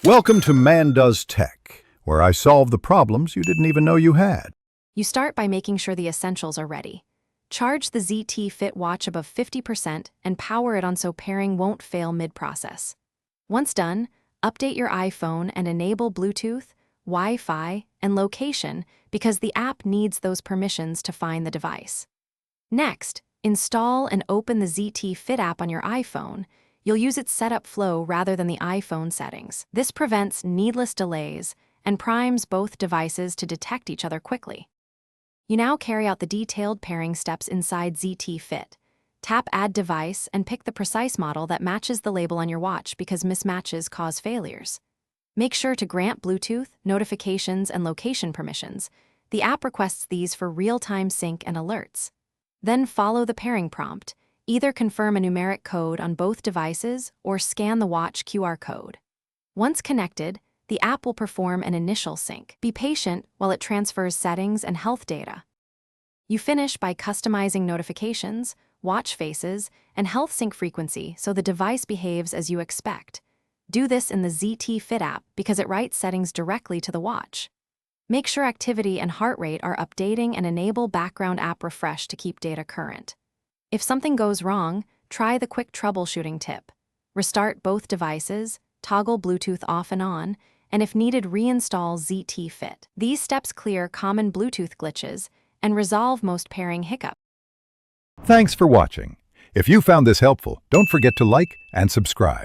Welcome to Man Does Tech, where I solve the problems you didn't even know you had. You start by making sure the essentials are ready. Charge the Ztfit watch above 50% and power it on so pairing won't fail mid-process. Once done, update your iPhone and enable Bluetooth, Wi-Fi, and location because the app needs those permissions to find the device. Next, install and open the Ztfit app on your iPhone. You'll use its setup flow rather than the iPhone settings. This prevents needless delays and primes both devices to detect each other quickly. You now carry out the detailed pairing steps inside Ztfit. Tap Add Device and pick the precise model that matches the label on your watch because mismatches cause failures. Make sure to grant Bluetooth, notifications, and location permissions. The app requests these for real-time sync and alerts. Then follow the pairing prompt. Either confirm a numeric code on both devices or scan the watch QR code. Once connected, the app will perform an initial sync. Be patient while it transfers settings and health data. You finish by customizing notifications, watch faces, and health sync frequency so the device behaves as you expect. Do this in the Ztfit app because it writes settings directly to the watch. Make sure activity and heart rate are updating and enable background app refresh to keep data current. If something goes wrong, try the quick troubleshooting tip. Restart both devices, toggle Bluetooth off and on, and if needed, reinstall Ztfit. These steps clear common Bluetooth glitches and resolve most pairing hiccups. Thanks for watching. If you found this helpful, don't forget to like and subscribe.